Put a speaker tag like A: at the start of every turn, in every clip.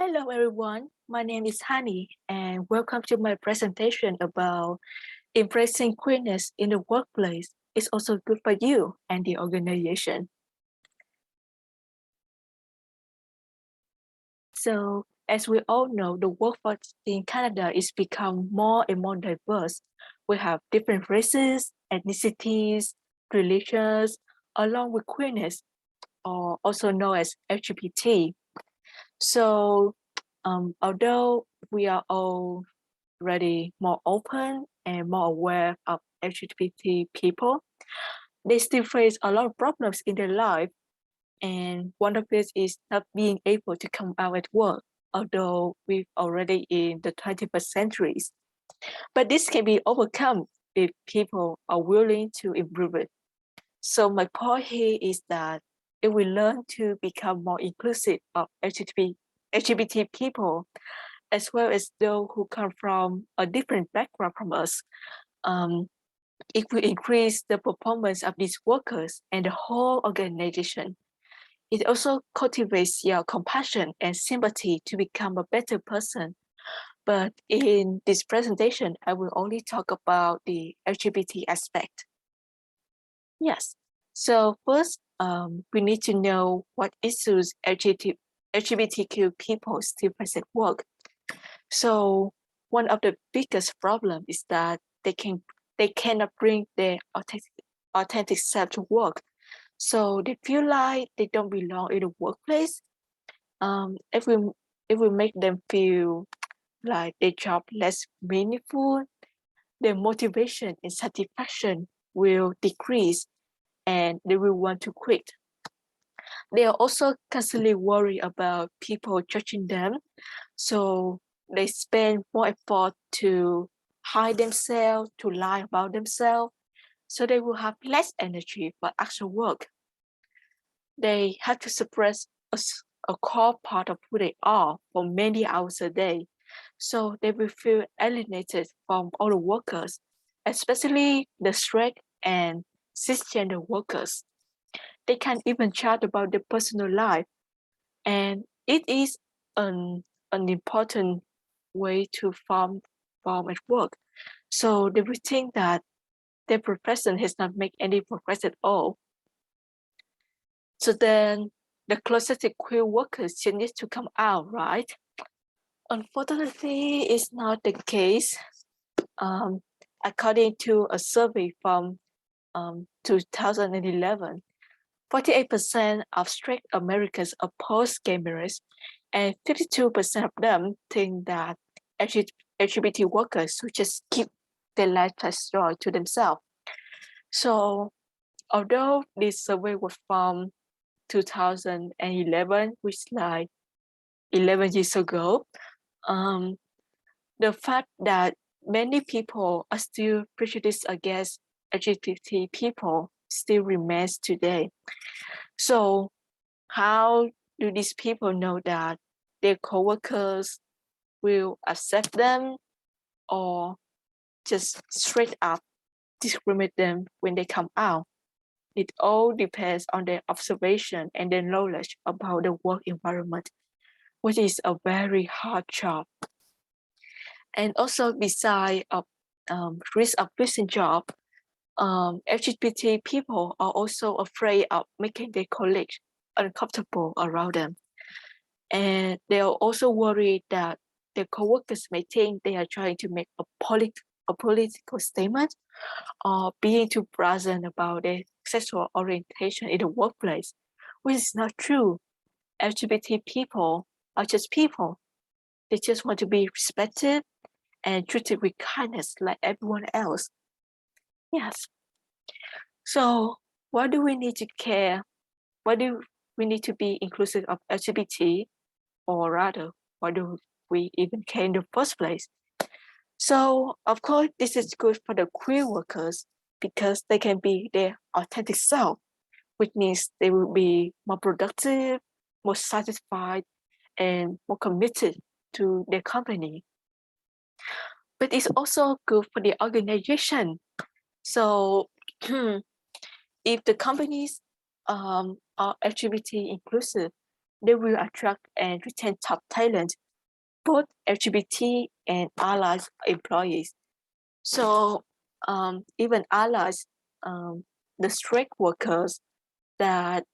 A: Hello everyone, my name is Hani and welcome to my presentation about embracing queerness in the workplace. It's also good for you and the organization. So as we all know, the workforce in Canada is become more and more diverse. We have different races, ethnicities, religions, along with queerness, or also known as LGBT. So although we are already more open and more aware of LGBT people, they still face a lot of problems in their life. And one of this is not being able to come out at work, although we're already in the 21st centuries. But this can be overcome if people are willing to improve it. So my point here is that if we learn to become more inclusive of LGBT people, as well as those who come from a different background from us, um, it will increase the performance of these workers and the whole organization. It also cultivates your compassion and sympathy to become a better person. But in this presentation, I will only talk about the LGBT aspect. Yes. So first, we need to know what issues LGBTQ people still face at work. So one of the biggest problem is that they cannot bring their authentic self to work. So they feel like they don't belong in the workplace. If we make them feel like their job less meaningful, their motivation and satisfaction will decrease and they will want to quit. They are also constantly worried about people judging them. So they spend more effort to hide themselves, to lie about themselves. So they will have less energy for actual work. They have to suppress a core part of who they are for many hours a day. So they will feel alienated from all the workers, especially the straight and cisgender workers. They can't even chat about their personal life. And it is an important way to form at work. So they will think that their profession has not made any progress at all. So then the closeted queer workers still need to come out, right? Unfortunately, it's not the case. Um, According to a survey from 2011, 48% of straight Americans oppose gay marriage, and 52% of them think that LGBT workers should just keep their lifestyle to themselves. So, although this survey was from 2011, which is like 11 years ago, um, the fact that many people are still prejudiced against LGBT people still remains today. So how do these people know that their coworkers will accept them or just straight up discriminate them when they come out? It all depends on their observation and their knowledge about the work environment, which is a very hard job. And also beside of risk of losing job, LGBT people are also afraid of making their colleagues uncomfortable around them. And they are also worried that their coworkers may think they are trying to make a political statement or being too brazen about their sexual orientation in the workplace, which is not true. LGBT people are just people. They just want to be respected and treated with kindness like everyone else. Yes. So why do we need to care? Why do we need to be inclusive of LGBT? Or rather, why do we even care in the first place? So of course, this is good for the queer workers because they can be their authentic self, which means they will be more productive, more satisfied, and more committed to their company. But it's also good for the organization. So if the companies are LGBT inclusive, they will attract and retain top talent, both LGBT and allies employees. So even allies, the strike workers that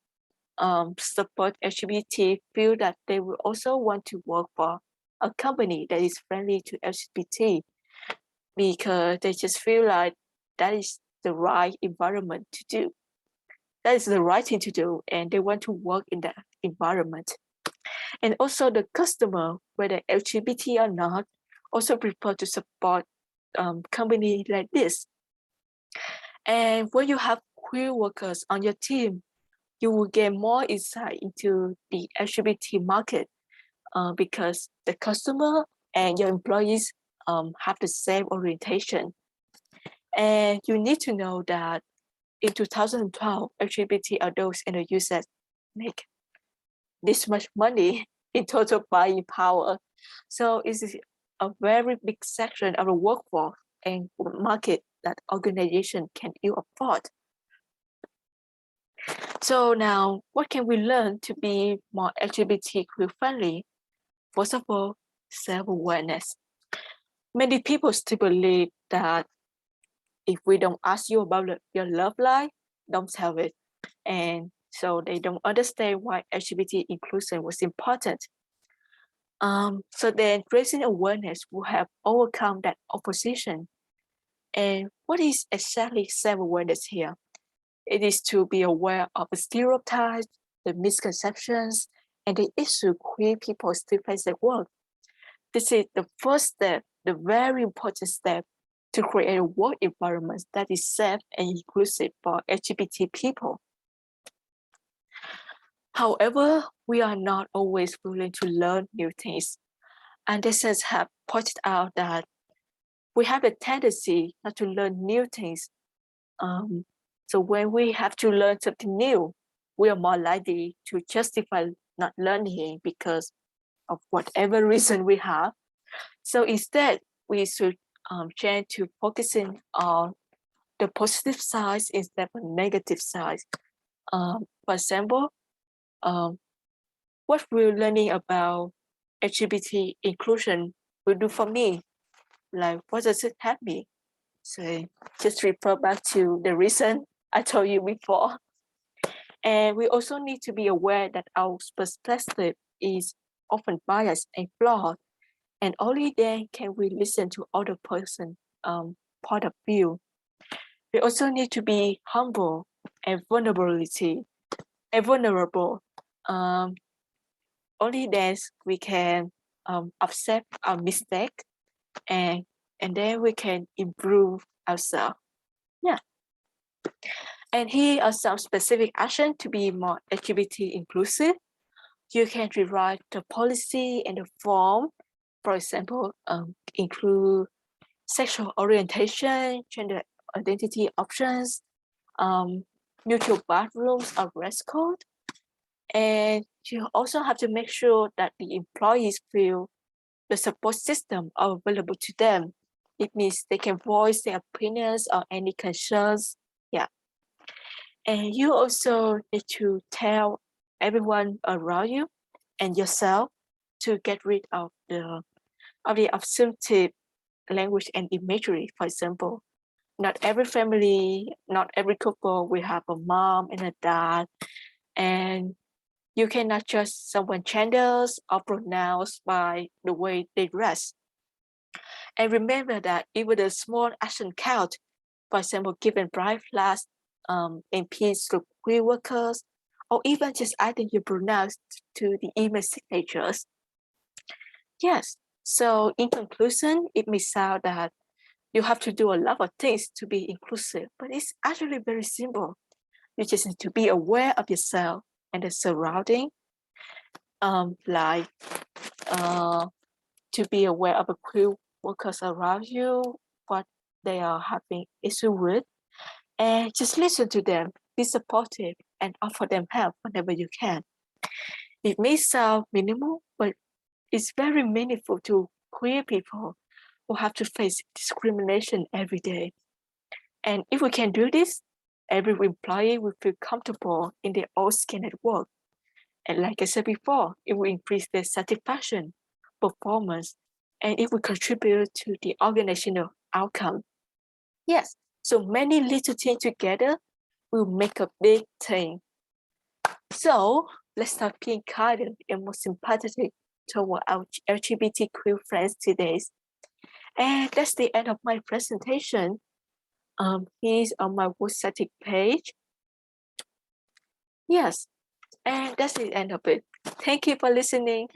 A: support LGBT feel that they will also want to work for a company that is friendly to LGBT because they just feel like that is the right environment to do. That is the right thing to do, and they want to work in that environment. And also the customer, whether LGBT or not, also prefer to support company like this. And when you have queer workers on your team, you will get more insight into the LGBT market because the customer and your employees have the same orientation. And you need to know that in 2012, LGBT adults in the US make this much money in total buying power. So it's a very big section of the workforce and market that organization can ill afford. So now, what can we learn to be more LGBTQ friendly? First of all, self-awareness. Many people still believe that if we don't ask you about your love life, don't tell it. And so they don't understand why LGBT inclusion was important. So then raising awareness will help overcome that opposition. And what is exactly self-awareness here? It is to be aware of the stereotypes, the misconceptions, and the issue queer people still face at work. This is the first step, the very important step to create a work environment that is safe and inclusive for LGBT people. However, we are not always willing to learn new things. And this has have pointed out that we have a tendency not to learn new things. So when we have to learn something new, we are more likely to justify not learning it because of whatever reason we have. So instead, we should change to focusing on the positive sides instead of negative sides. For example, what we're learning about LGBT inclusion will do for me, like what does it help me? So just refer back to the reason I told you before. And we also need to be aware that our perspective is often biased and flawed, and only then can we listen to other person point of view. We also need to be humble and vulnerable. Um, Only then we can accept our mistake and then we can improve ourselves. Yeah. And here are some specific action to be more LGBT inclusive. You can rewrite the policy and the form. For example, include sexual orientation, gender identity options, neutral bathrooms or dress code. And you also have to make sure that the employees feel the support system are available to them. It means they can voice their opinions or any concerns. Yeah. And you also need to tell everyone around you and yourself to get rid of the assumptive language and imagery. For example, not every family, not every couple will have a mom and a dad, and you cannot judge someone's genders or pronouns by the way they dress. And remember that even a small action count, for example, giving bright flags in peace to queer workers, or even just adding your pronouns to the email signatures. Yes, so in conclusion, it may sound that you have to do a lot of things to be inclusive, but it's actually very simple. You just need to be aware of yourself and the surrounding, like to be aware of the queer workers around you, what they are having issue with, and just listen to them, be supportive, and offer them help whenever you can. It may sound minimal, but it's very meaningful to queer people who have to face discrimination every day. And if we can do this, every employee will feel comfortable in their own skin at work. And like I said before, it will increase their satisfaction, performance, and it will contribute to the organizational outcome. Yes, so many little things together will make a big thing. So let's start being kinder and more sympathetic toward our LGBTQ friends today. And that's the end of my presentation. Here's on my website page. Yes, and that's the end of it. Thank you for listening.